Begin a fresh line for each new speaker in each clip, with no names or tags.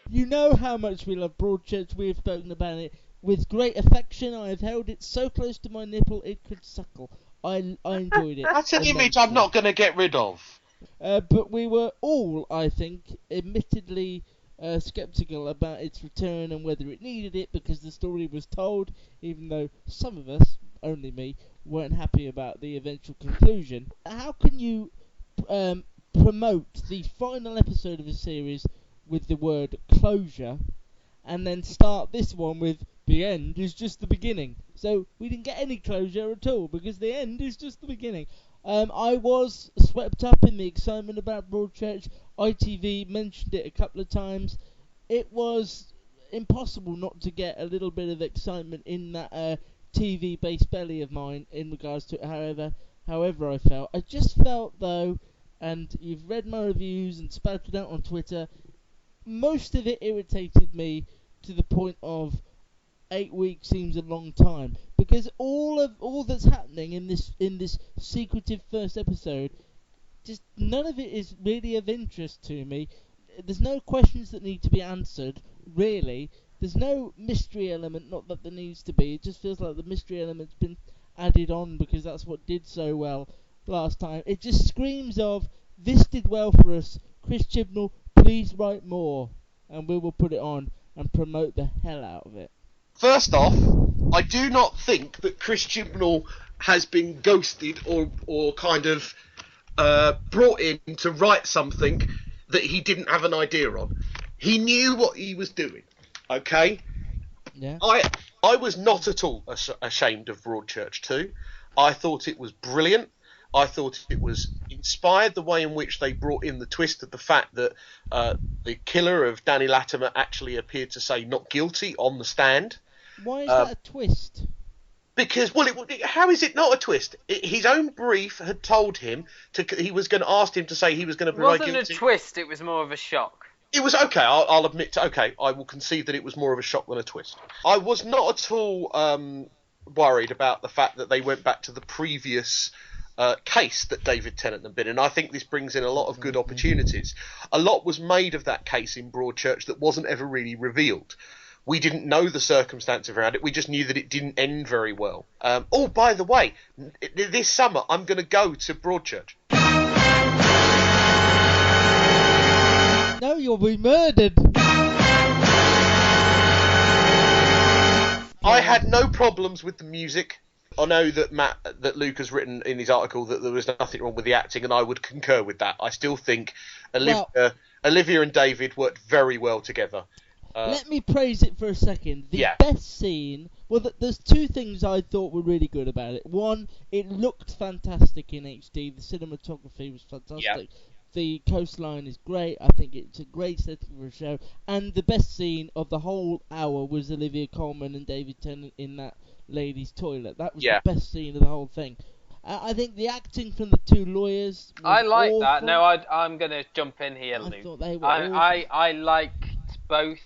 You know how much we love Broadchurch. We have spoken about it with great affection. I have held it so close to my nipple it could suckle. I enjoyed it.
That's an image
immensely.
I'm not going to get rid of.
But we were all, I think, admittedly sceptical about its return and whether it needed it because the story was told, even though some of us, only me, weren't happy about the eventual conclusion. How can you promote the final episode of a series with the word closure and then start this one with the end is just the beginning? So we didn't get any closure at all because the end is just the beginning. I was swept up in the excitement about Broadchurch. ITV mentioned it a couple of times. It was impossible not to get a little bit of excitement in that TV-based belly of mine in regards to it, however I felt. I just felt, though, and you've read my reviews and spouted out on Twitter, most of it irritated me to the point of 8 weeks seems a long time because all that's happening in this secretive first episode, just none of it is really of interest to me. There's no questions that need to be answered, really. There's no mystery element, not that there needs to be. It just feels like the mystery element's been added on because that's what did so well last time. It just screams of, this did well for us. Chris Chibnall, please write more. And we will put it on and promote the hell out of it.
First off, I do not think that Chris Chibnall has been ghosted or kind of brought in to write something that he didn't have an idea on. He knew what he was doing, okay?
Yeah.
I was not at all ashamed of Broadchurch 2. I thought it was brilliant. I thought it was inspired, the way in which they brought in the twist of the fact that the killer of Danny Latimer actually appeared to say not guilty on the stand.
Why is that a twist?
Because, well, how is it not a twist? His own brief had told him he was going to ask him to say he was going to provide guilty.
It wasn't a twist, it was more of a shock.
It was okay. I'll admit to okay. I will concede that it was more of a shock than a twist. I was not at all worried about the fact that they went back to the previous case that David Tennant had been in. I think this brings in a lot of good opportunities. A lot was made of that case in Broadchurch that wasn't ever really revealed. We didn't know the circumstances around it. We just knew that it didn't end very well. Oh, by the way, this summer I'm going to go to Broadchurch.
No, you'll be murdered.
I had no problems with the music. I know that Luke has written in his article that there was nothing wrong with the acting, and I would concur with that. I still think Olivia and David worked very well together.
Let me praise it for a second. The best scene... Well, there's two things I thought were really good about it. One, it looked fantastic in HD. The cinematography was fantastic. Yeah. The coastline is great. I think it's a great setting for a show. And the best scene of the whole hour was Olivia Colman and David Tennant in that ladies' toilet. That was the best scene of the whole thing. I think the acting from the two lawyers was
I like
awful.
that. No, I'm going to jump in here, Luke.
I thought they were
I liked both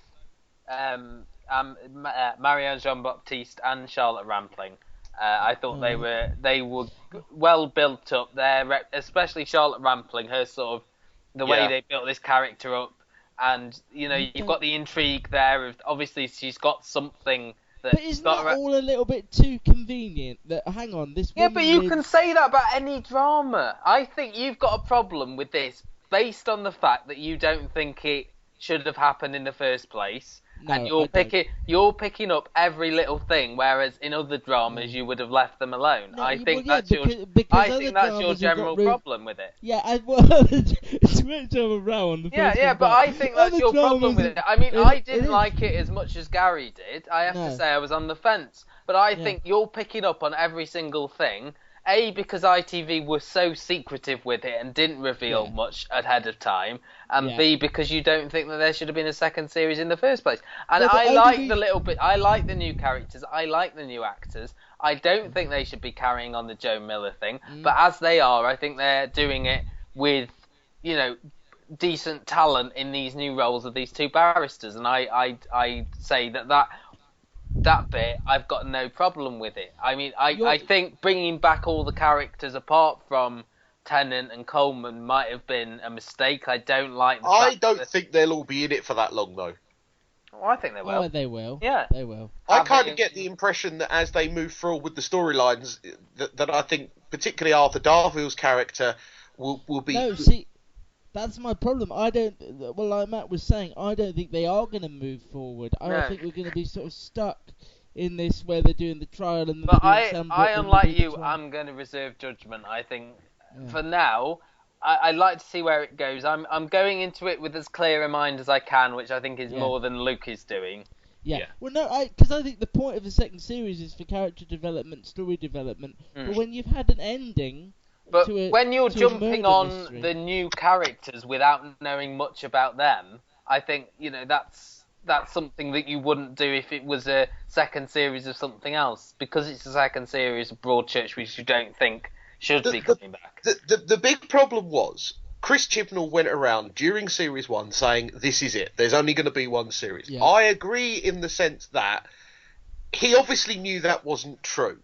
Marianne Jean-Baptiste and Charlotte Rampling. I thought they were well built up there, especially Charlotte Rampling, her sort of the way they built this character up, and you've got the intrigue there of obviously she's got something that.
But isn't that all a little bit too convenient? That hang on, this.
Yeah, but you can say that about any drama. I think you've got a problem with this based on the fact that you don't think it should have happened in the first place. No, and you're picking up every little thing, whereas in other dramas you would have left them alone.
No,
I think that's your general problem with it.
Yeah, it's a great drama round.
But I think that's your problem with it. I mean, I didn't like it as much as Gary did. I have to say I was on the fence, but I think you're picking up on every single thing. A, because ITV was so secretive with it and didn't reveal much ahead of time, and B, because you don't think that there should have been a second series in the first place. And I like I like the new characters, I like the new actors. I don't think they should be carrying on the Joe Miller thing, but as they are, I think they're doing it with, decent talent in these new roles of these two barristers, and I say that bit, I've got no problem with it. I mean, I think bringing back all the characters apart from Tennant and Coleman might have been a mistake. I don't like.
I don't think they'll all be in it for that long, though.
Oh, I think they will.
Oh, they will.
Yeah.
They will.
I kind of get the impression that as they move forward with the storylines, that I think particularly Arthur Darville's character will be...
No, see, that's my problem. I don't... Well, like Matt was saying, I don't think they are going to move forward. I think we're going to be sort of stuck in this where they're doing the trial and
but
they're doing
unlike you, I'm going to reserve judgment. I think for now, I'd like to see where it goes. I'm going into it with as clear a mind as I can, which I think is more than Luke is doing.
Yeah. Well, no, because I think the point of the second series is for character development, story development. But when you've had an ending,
but when you're jumping on the new characters without knowing much about them, I think that's something that you wouldn't do if it was a second series of something else, because it's a second series of Broadchurch, which you don't think should be coming back.
The big problem was Chris Chibnall went around during Series 1 saying, this is it, there's only going to be one series. Yeah. I agree in the sense that he obviously knew that wasn't true.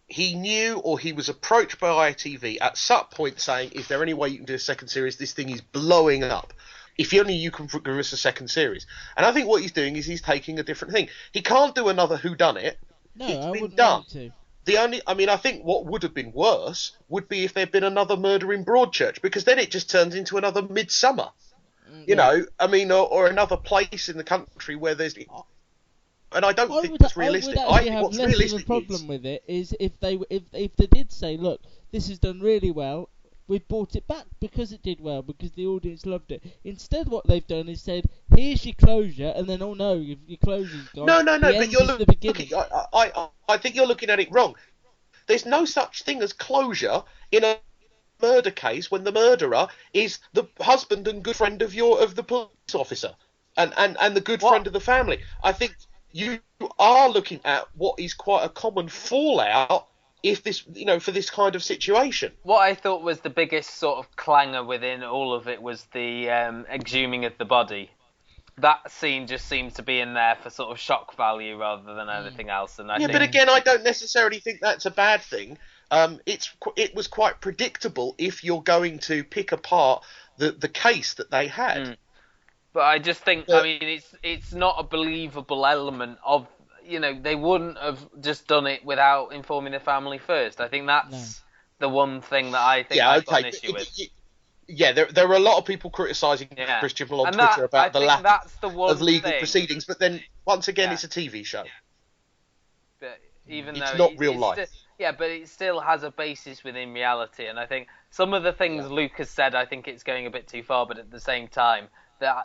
He knew, or he was approached by ITV at some point saying, is there any way you can do a second series? This thing is blowing up. If only you can give us a second series. And I think what he's doing is he's taking a different thing. He can't do another whodunit.
No,
it's
I
been
wouldn't
done.
want to.
I think what would have been worse would be if there'd been another murder in Broadchurch, because then it just turns into another Midsummer. Or another place in the country where there's... And I don't think that's realistic.
I think what's realistic problem with it is if they did say, look, this has done really well, we've brought it back because it did well, because the audience loved it. Instead, what they've done is said, here's your closure, and then, oh no, your closure's gone.
No, but you're looking... I think you're looking at it wrong. There's no such thing as closure in a murder case when the murderer is the husband and good friend of the police officer and the good friend of the family. I think you are looking at what is quite a common fallout if this, for this kind of situation.
What I thought was the biggest sort of clanger within all of it was the exhuming of the body. That scene just seems to be in there for sort of shock value rather than anything else. And
but again, I don't necessarily think that's a bad thing. It was quite predictable if you're going to pick apart the case that they had.
But I just think, it's not a believable element of, they wouldn't have just done it without informing the family first. I think that's the one thing that I think I've got an issue with.
There are a lot of people criticising Chris Chibnall on Twitter about the lack of legal proceedings, but then, once again, it's a TV show.
But even
it's
though
not real life.
But it still has a basis within reality, and I think some of the things Luke has said, I think it's going a bit too far, but at the same time,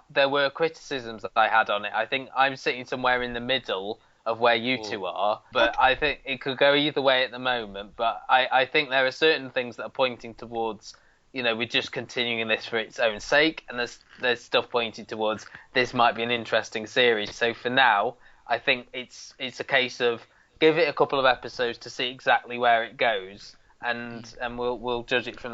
there were criticisms that I had on it. I think I'm sitting somewhere in the middle of where you two are, but I think it could go either way at the moment, but I think there are certain things that are pointing towards... we're just continuing this for its own sake, and there's stuff pointing towards this might be an interesting series. So for now, I think it's a case of give it a couple of episodes to see exactly where it goes, and we'll judge it from there.